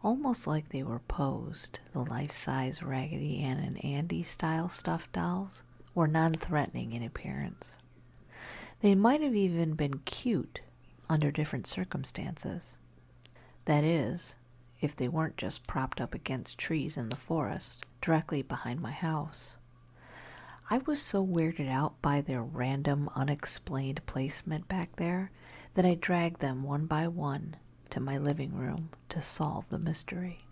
almost like they were posed. The life-size Raggedy Ann and Andy style stuffed dolls were non-threatening in appearance. They might have even been cute under different circumstances. That is, if they weren't just propped up against trees in the forest directly behind my house. I was so weirded out by their random, unexplained placement back there that I dragged them one by one to my living room to solve the mystery.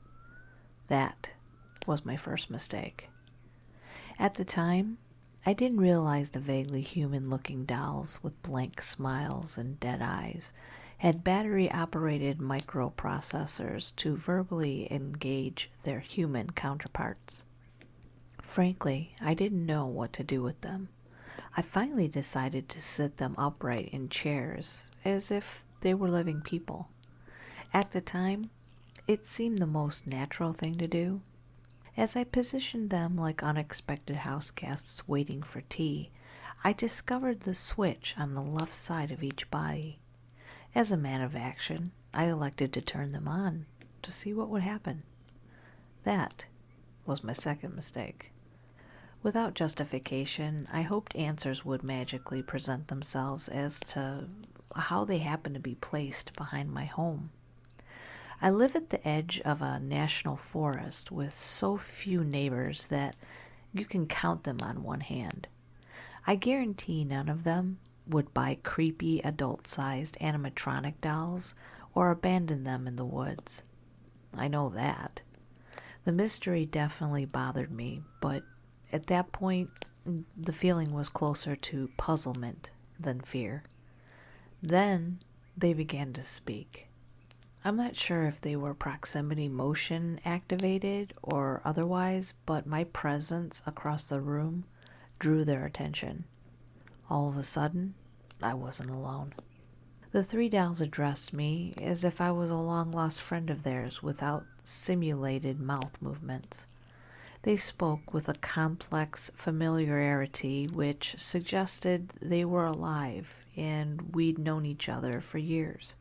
That was my first mistake. At the time, I didn't realize the vaguely human-looking dolls with blank smiles and dead eyes had battery-operated microprocessors to verbally engage their human counterparts. Frankly, I didn't know what to do with them. I finally decided to sit them upright in chairs as if they were living people. At the time, it seemed the most natural thing to do. As I positioned them like unexpected house guests waiting for tea, I discovered the switch on the left side of each body. As a man of action, I elected to turn them on to see what would happen. That was my second mistake. Without justification, I hoped answers would magically present themselves as to how they happened to be placed behind my home. I live at the edge of a national forest with so few neighbors that you can count them on one hand. I guarantee none of them would buy creepy adult-sized animatronic dolls or abandon them in the woods. I know that. The mystery definitely bothered me, but at that point, the feeling was closer to puzzlement than fear. Then they began to speak. I'm not sure if they were proximity motion activated or otherwise, but my presence across the room drew their attention. All of a sudden, I wasn't alone. The three dolls addressed me as if I was a long-lost friend of theirs without simulated mouth movements. They spoke with a complex familiarity which suggested they were alive and we'd known each other for years.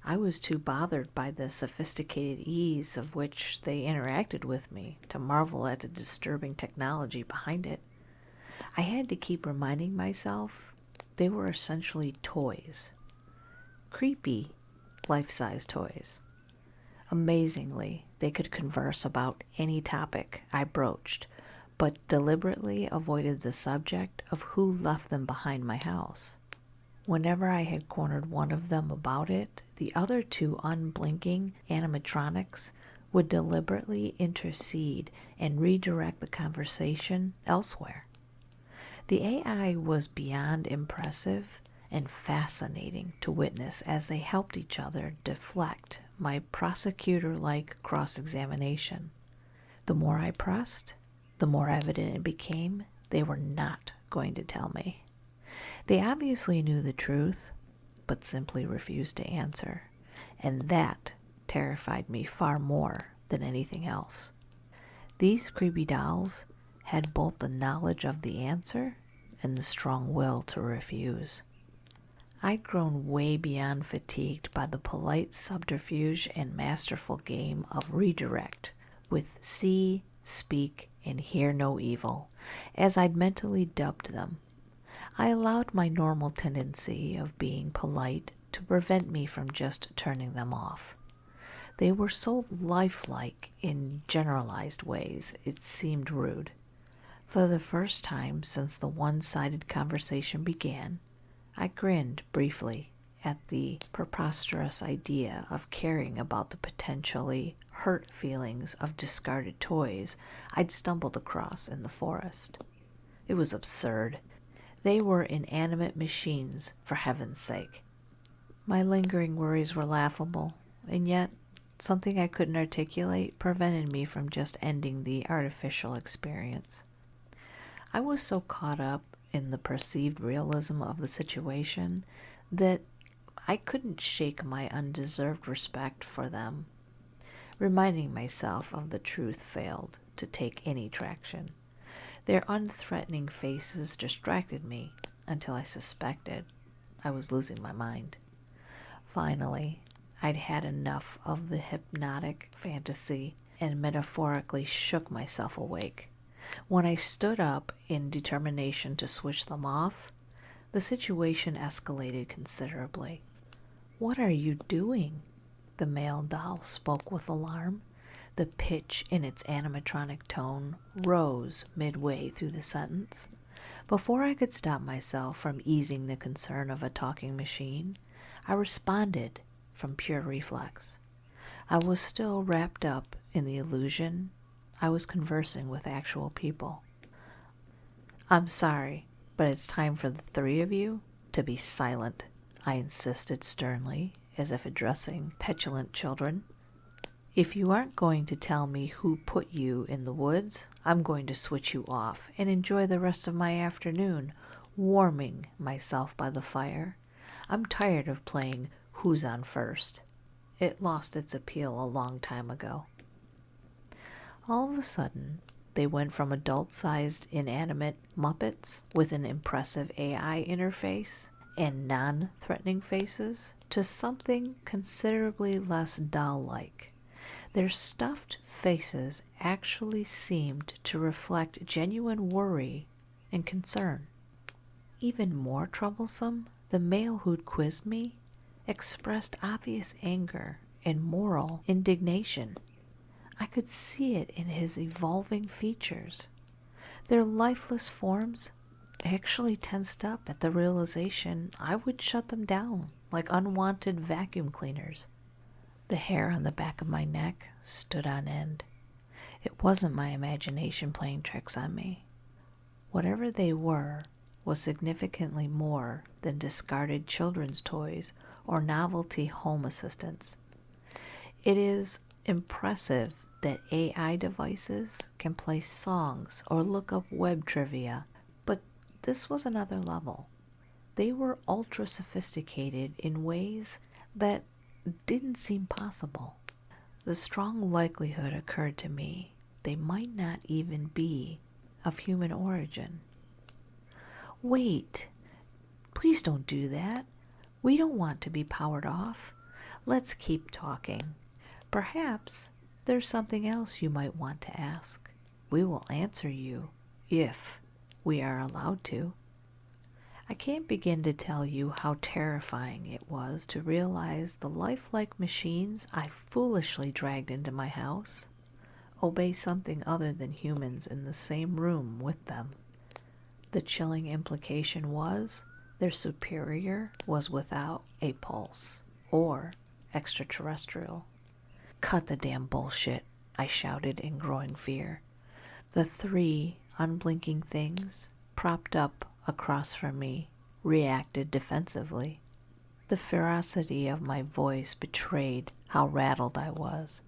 I was too bothered by the sophisticated ease of which they interacted with me to marvel at the disturbing technology behind it. I had to keep reminding myself they were essentially toys. Creepy, life-size toys. Amazingly, they could converse about any topic I broached, but deliberately avoided the subject of who left them behind my house. Whenever I had cornered one of them about it, the other two unblinking animatronics would deliberately intercede and redirect the conversation elsewhere. The AI was beyond impressive and fascinating to witness as they helped each other deflect my prosecutor-like cross-examination. The more I pressed, the more evident it became they were not going to tell me. They obviously knew the truth, but simply refused to answer, and that terrified me far more than anything else. These creepy dolls had both the knowledge of the answer and the strong will to refuse. I'd grown way beyond fatigued by the polite subterfuge and masterful game of redirect with see, speak, and hear no evil, as I'd mentally dubbed them. I allowed my normal tendency of being polite to prevent me from just turning them off. They were so lifelike in generalized ways, it seemed rude. For the first time since the one-sided conversation began, I grinned briefly at the preposterous idea of caring about the potentially hurt feelings of discarded toys I'd stumbled across in the forest. It was absurd. They were inanimate machines, for heaven's sake. My lingering worries were laughable, and yet something I couldn't articulate prevented me from just ending the artificial experience. I was so caught up in the perceived realism of the situation that I couldn't shake my undeserved respect for them. Reminding myself of the truth failed to take any traction. Their unthreatening faces distracted me until I suspected I was losing my mind. Finally, I'd had enough of the hypnotic fantasy and metaphorically shook myself awake. When I stood up in determination to switch them off, the situation escalated considerably. "What are you doing?" The male doll spoke with alarm. The pitch in its animatronic tone rose midway through the sentence. Before I could stop myself from easing the concern of a talking machine, I responded from pure reflex. I was still wrapped up in the illusion I was conversing with actual people. "I'm sorry, but it's time for the three of you to be silent," I insisted sternly, as if addressing petulant children. "If you aren't going to tell me who put you in the woods, I'm going to switch you off and enjoy the rest of my afternoon warming myself by the fire. I'm tired of playing Who's on First. It lost its appeal a long time ago." All of a sudden, they went from adult-sized inanimate Muppets with an impressive AI interface and non-threatening faces to something considerably less doll-like. Their stuffed faces actually seemed to reflect genuine worry and concern. Even more troublesome, the male who'd quizzed me expressed obvious anger and moral indignation. I could see it in his evolving features. Their lifeless forms actually tensed up at the realization I would shut them down like unwanted vacuum cleaners. The hair on the back of my neck stood on end. It wasn't my imagination playing tricks on me. Whatever they were was significantly more than discarded children's toys or novelty home assistants. It is impressive that AI devices can play songs or look up web trivia, but this was another level. They were ultra sophisticated in ways that didn't seem possible. The strong likelihood occurred to me they might not even be of human origin. "Wait, please don't do that. We don't want to be powered off. Let's keep talking. Perhaps there's something else you might want to ask. We will answer you if we are allowed to." I can't begin to tell you how terrifying it was to realize the lifelike machines I foolishly dragged into my house obey something other than humans in the same room with them. The chilling implication was their superior was without a pulse or extraterrestrial. "Cut the damn bullshit," I shouted in growing fear. The three unblinking things propped up across from me reacted defensively. The ferocity of my voice betrayed how rattled I was.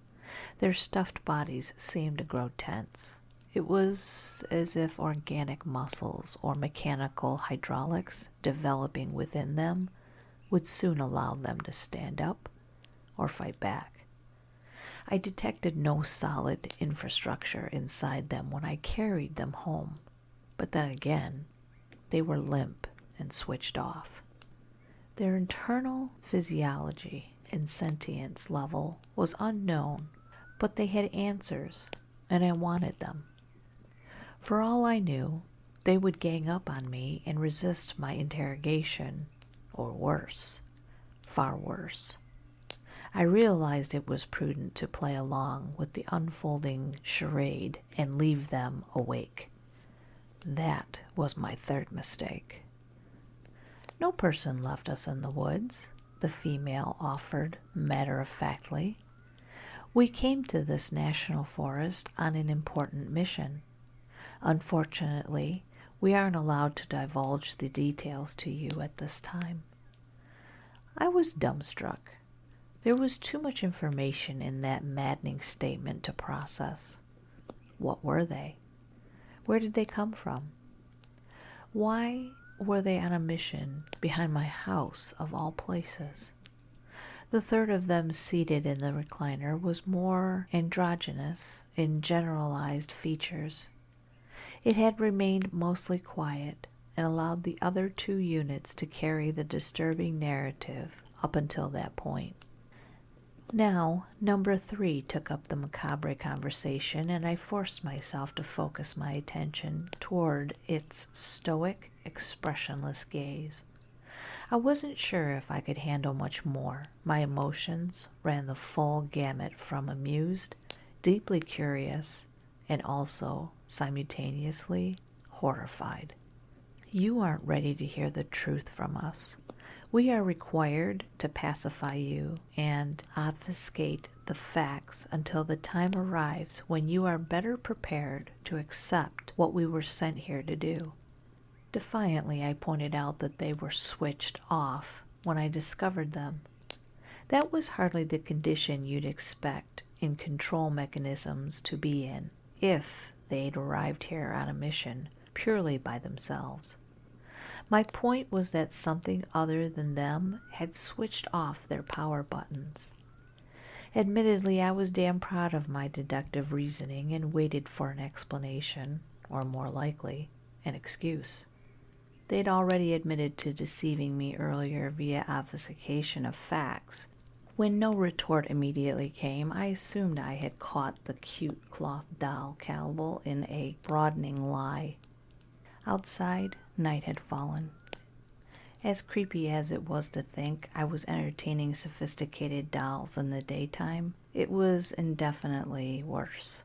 Their stuffed bodies seemed to grow tense. It was as if organic muscles or mechanical hydraulics developing within them would soon allow them to stand up or fight back. I detected no solid infrastructure inside them when I carried them home, but then again, they were limp and switched off. Their internal physiology and sentience level was unknown, but they had answers, and I wanted them. For all I knew, they would gang up on me and resist my interrogation, or worse, far worse. I realized it was prudent to play along with the unfolding charade and leave them awake. That was my third mistake. "No person left us in the woods," the female offered matter-of-factly. "We came to this national forest on an important mission. Unfortunately, we aren't allowed to divulge the details to you at this time." I was dumbstruck. There was too much information in that maddening statement to process. What were they? Where did they come from? Why were they on a mission behind my house of all places? The third of them seated in the recliner was more androgynous in generalized features. It had remained mostly quiet and allowed the other two units to carry the disturbing narrative up until that point. Now, number 3 took up the macabre conversation, and I forced myself to focus my attention toward its stoic, expressionless gaze. I wasn't sure if I could handle much more. My emotions ran the full gamut from amused, deeply curious, and also, simultaneously, horrified. You aren't ready to hear the truth from us. We are required to pacify you and obfuscate the facts until the time arrives when you are better prepared to accept what we were sent here to do. Defiantly, I pointed out that they were switched off when I discovered them. That was hardly the condition you'd expect in control mechanisms to be in if they'd arrived here on a mission purely by themselves. My point was that something other than them had switched off their power buttons. Admittedly, I was damn proud of my deductive reasoning and waited for an explanation, or more likely, an excuse. They'd already admitted to deceiving me earlier via obfuscation of facts. When no retort immediately came, I assumed I had caught the cute cloth doll cannibal in a broadening lie. Outside, night had fallen. As creepy as it was to think I was entertaining sophisticated dolls in the daytime, it was indefinitely worse.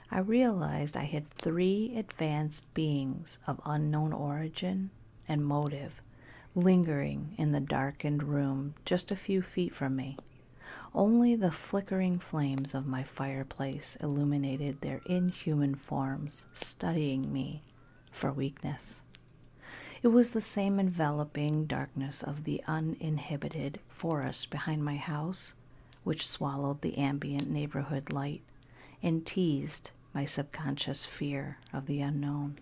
I realized I had 3 advanced beings of unknown origin and motive lingering in the darkened room just a few feet from me. Only the flickering flames of my fireplace illuminated their inhuman forms, studying me for weakness. It was the same enveloping darkness of the uninhibited forest behind my house, which swallowed the ambient neighborhood light and teased my subconscious fear of the unknown.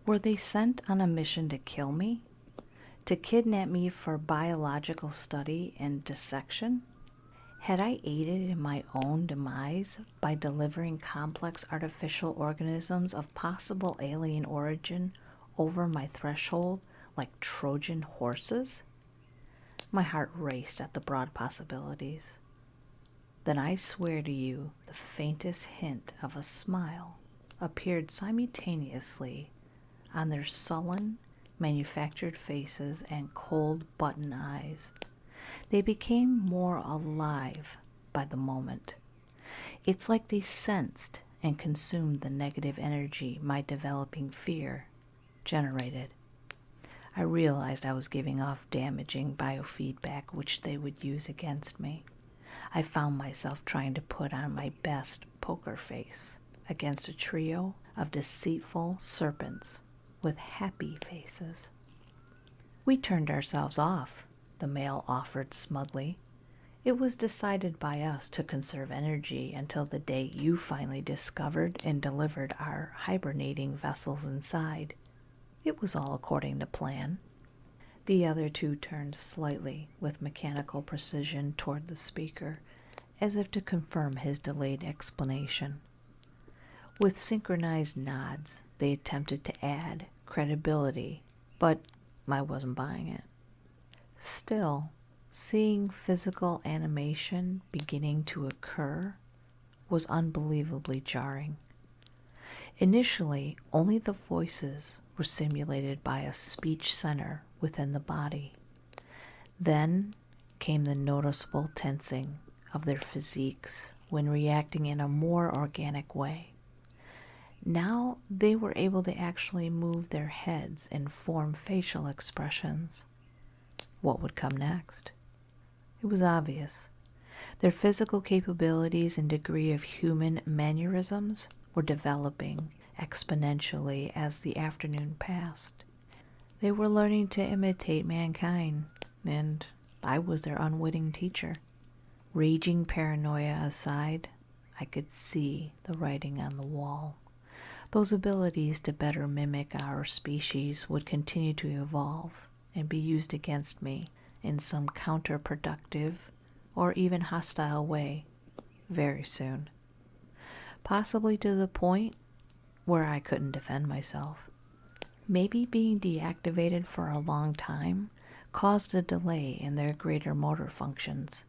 Were they sent on a mission to kill me? To kidnap me for biological study and dissection? Had I aided in my own demise by delivering complex artificial organisms of possible alien origin over my threshold like Trojan horses? My heart raced at the broad possibilities. Then I swear to you, the faintest hint of a smile appeared simultaneously on their sullen, manufactured faces and cold button eyes. They became more alive by the moment. It's like they sensed and consumed the negative energy my developing fear generated. I realized I was giving off damaging biofeedback which they would use against me. I found myself trying to put on my best poker face against a trio of deceitful serpents with happy faces. We turned ourselves off, the male offered smugly. It was decided by us to conserve energy until the day you finally discovered and delivered our hibernating vessels inside. It was all according to plan. The other 2 turned slightly with mechanical precision toward the speaker, as if to confirm his delayed explanation. With synchronized nods, they attempted to add credibility, but I wasn't buying it. Still, seeing physical animation beginning to occur was unbelievably jarring. Initially, only the voices were simulated by a speech center within the body. Then came the noticeable tensing of their physiques when reacting in a more organic way. Now they were able to actually move their heads and form facial expressions. What would come next? It was obvious. Their physical capabilities and degree of human mannerisms were developing exponentially as the afternoon passed. They were learning to imitate mankind, and I was their unwitting teacher. Raging paranoia aside, I could see the writing on the wall. Those abilities to better mimic our species would continue to evolve and be used against me in some counterproductive or even hostile way very soon. Possibly to the point where I couldn't defend myself. Maybe being deactivated for a long time caused a delay in their greater motor functions.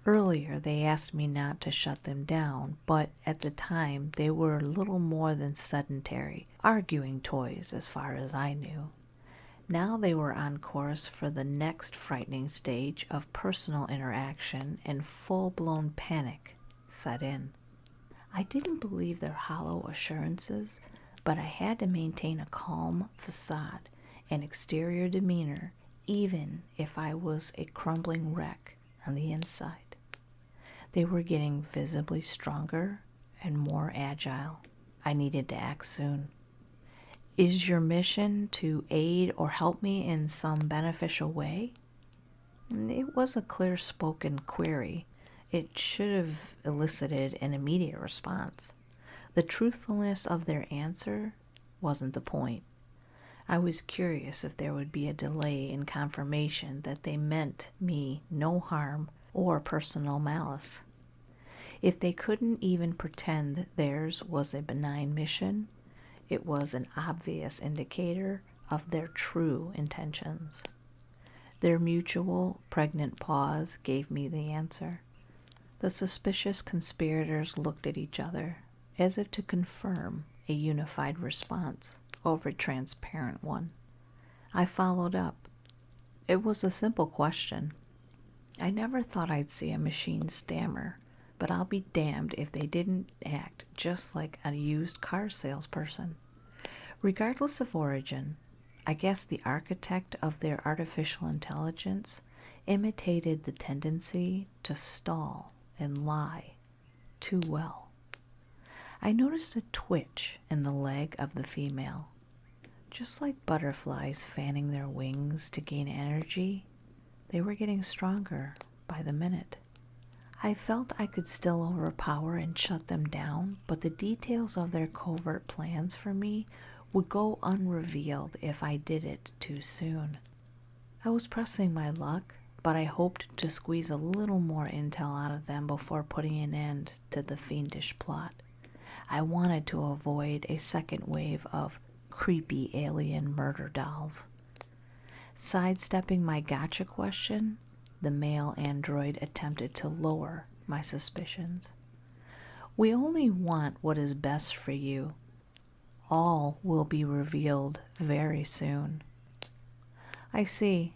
Earlier, they asked me not to shut them down, but at the time, they were little more than sedentary, arguing toys as far as I knew. Now they were on course for the next frightening stage of personal interaction, and full-blown panic set in. I didn't believe their hollow assurances, but I had to maintain a calm facade and exterior demeanor, even if I was a crumbling wreck on the inside. They were getting visibly stronger and more agile. I needed to act soon. Is your mission to aid or help me in some beneficial way? It was a clear-spoken query. It should have elicited an immediate response. The truthfulness of their answer wasn't the point. I was curious if there would be a delay in confirmation that they meant me no harm or personal malice. If they couldn't even pretend theirs was a benign mission, it was an obvious indicator of their true intentions. Their mutual, pregnant pause gave me the answer. The suspicious conspirators looked at each other, as if to confirm a unified response over a transparent one. I followed up. It was a simple question. I never thought I'd see a machine stammer, but I'll be damned if they didn't act just like a used car salesperson. Regardless of origin, I guess the architect of their artificial intelligence imitated the tendency to stall and lie too well. I noticed a twitch in the leg of the female. Just like butterflies fanning their wings to gain energy, they were getting stronger by the minute. I felt I could still overpower and shut them down, but the details of their covert plans for me would go unrevealed if I did it too soon. I was pressing my luck, but I hoped to squeeze a little more intel out of them before putting an end to the fiendish plot. I wanted to avoid a second wave of creepy alien murder dolls. Sidestepping my gotcha question, the male android attempted to lower my suspicions. We only want what is best for you. All will be revealed very soon. I see.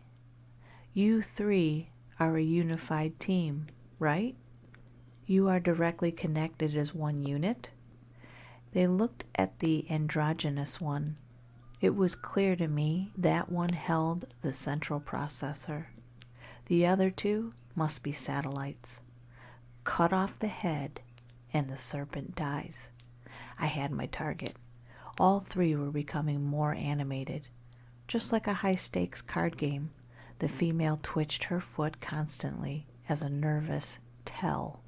You three are a unified team, right? You are directly connected as one unit? They looked at the androgynous one. It was clear to me that one held the central processor. The other two must be satellites. Cut off the head, and the serpent dies. I had my target. All three were becoming more animated. Just like a high-stakes card game, the female twitched her foot constantly as a nervous tell.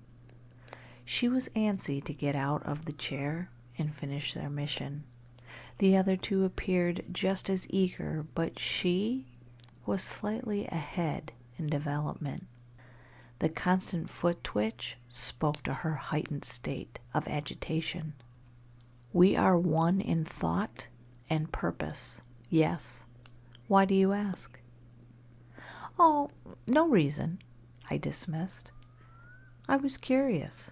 She was antsy to get out of the chair and finish their mission. The other two appeared just as eager, but she was slightly ahead in development. The constant foot twitch spoke to her heightened state of agitation. We are one in thought and purpose, yes. Why do you ask? Oh, no reason, I dismissed. I was curious.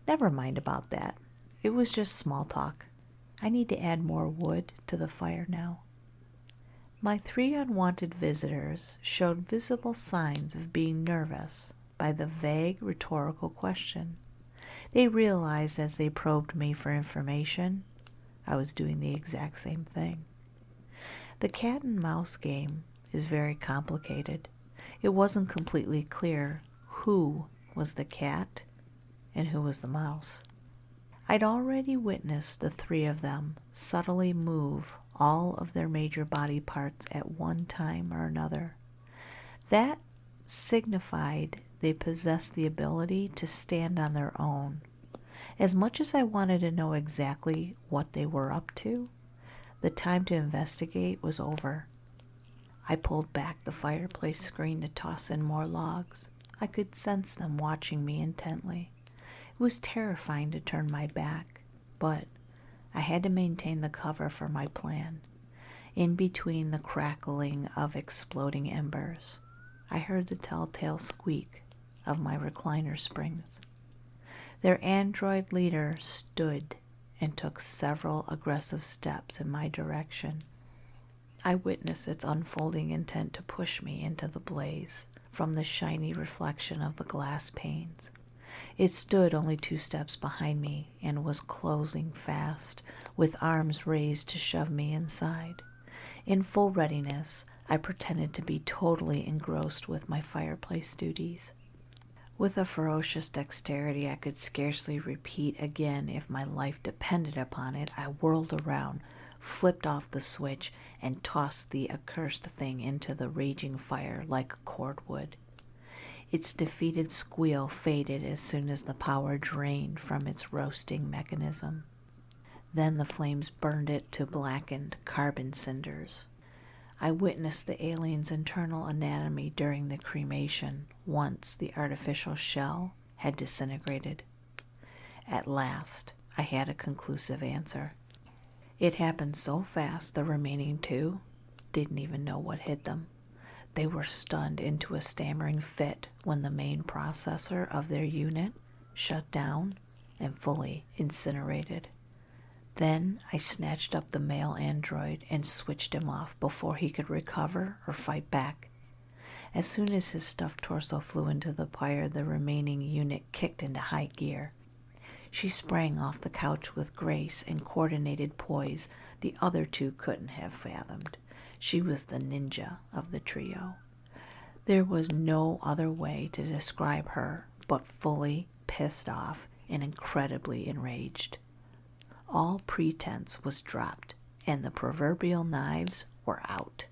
Never mind about that. It was just small talk. I need to add more wood to the fire now. My three unwanted visitors showed visible signs of being nervous by the vague rhetorical question. They realized as they probed me for information, I was doing the exact same thing. The cat and mouse game is very complicated. It wasn't completely clear who was the cat and who was the mouse. I'd already witnessed the three of them subtly move all of their major body parts at one time or another. That signified they possessed the ability to stand on their own. As much as I wanted to know exactly what they were up to, the time to investigate was over. I pulled back the fireplace screen to toss in more logs. I could sense them watching me intently. It was terrifying to turn my back, but I had to maintain the cover for my plan. In between the crackling of exploding embers, I heard the telltale squeak of my recliner springs. Their android leader stood and took several aggressive steps in my direction. I witnessed its unfolding intent to push me into the blaze from the shiny reflection of the glass panes. It stood only 2 steps behind me and was closing fast, with arms raised to shove me inside. In full readiness, I pretended to be totally engrossed with my fireplace duties. With a ferocious dexterity I could scarcely repeat again if my life depended upon it, I whirled around, flipped off the switch, and tossed the accursed thing into the raging fire like cordwood. Its defeated squeal faded as soon as the power drained from its roasting mechanism. Then the flames burned it to blackened carbon cinders. I witnessed the alien's internal anatomy during the cremation once the artificial shell had disintegrated. At last, I had a conclusive answer. It happened so fast the remaining 2 didn't even know what hit them. They were stunned into a stammering fit when the main processor of their unit shut down and fully incinerated. Then I snatched up the male android and switched him off before he could recover or fight back. As soon as his stuffed torso flew into the pyre, the remaining unit kicked into high gear. She sprang off the couch with grace and coordinated poise the other 2 couldn't have fathomed. She was the ninja of the trio. There was no other way to describe her but fully pissed off and incredibly enraged. All pretense was dropped, and the proverbial knives were out.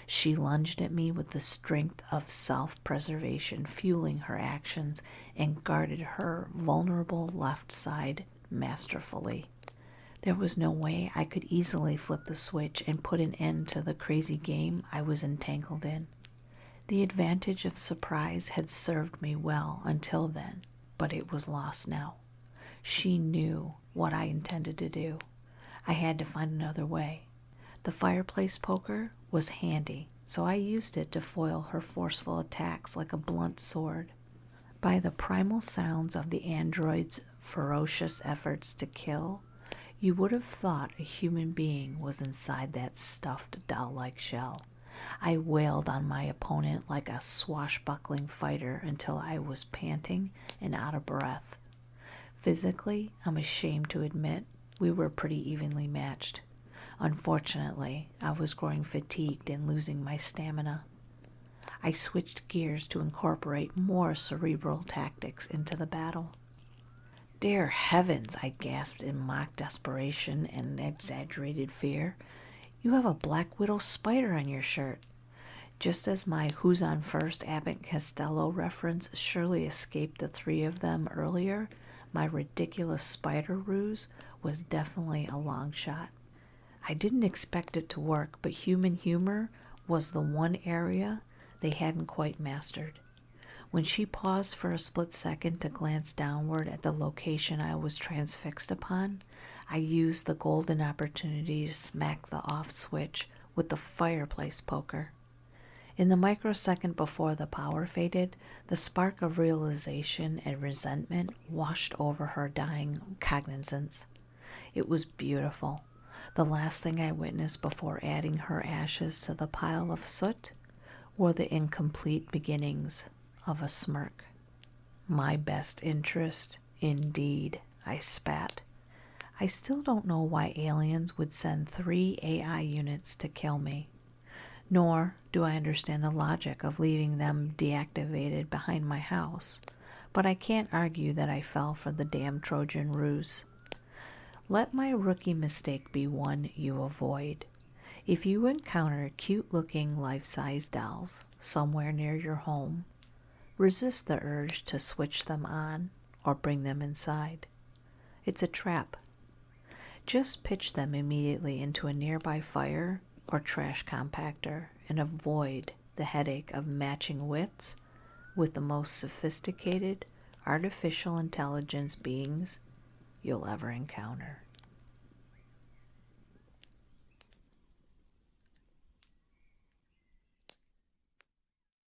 She lunged at me with the strength of self-preservation fueling her actions and guarded her vulnerable left side masterfully. There was no way I could easily flip the switch and put an end to the crazy game I was entangled in. The advantage of surprise had served me well until then, but it was lost now. She knew what I intended to do. I had to find another way. The fireplace poker was handy, so I used it to foil her forceful attacks like a blunt sword. By the primal sounds of the android's ferocious efforts to kill, you would have thought a human being was inside that stuffed doll-like shell. I wailed on my opponent like a swashbuckling fighter until I was panting and out of breath. Physically, I'm ashamed to admit, we were pretty evenly matched. Unfortunately, I was growing fatigued and losing my stamina. I switched gears to incorporate more cerebral tactics into the battle. "Dear heavens," I gasped in mock desperation and exaggerated fear. "You have a Black Widow spider on your shirt." Just as my Who's on First Abbott and Costello reference surely escaped the 3 of them earlier, my ridiculous spider ruse was definitely a long shot. I didn't expect it to work, but human humor was the one area they hadn't quite mastered. When she paused for a split second to glance downward at the location I was transfixed upon, I used the golden opportunity to smack the off switch with the fireplace poker. In the microsecond before the power faded, the spark of realization and resentment washed over her dying cognizance. It was beautiful. The last thing I witnessed before adding her ashes to the pile of soot were the incomplete beginnings of a smirk. "My best interest, indeed," I spat. I still don't know why aliens would send 3 AI units to kill me. Nor do I understand the logic of leaving them deactivated behind my house, but I can't argue that I fell for the damn Trojan ruse. Let my rookie mistake be one you avoid. If you encounter cute-looking life-size dolls somewhere near your home, resist the urge to switch them on or bring them inside. It's a trap. Just pitch them immediately into a nearby fire or trash compactor and avoid the headache of matching wits with the most sophisticated artificial intelligence beings you'll ever encounter.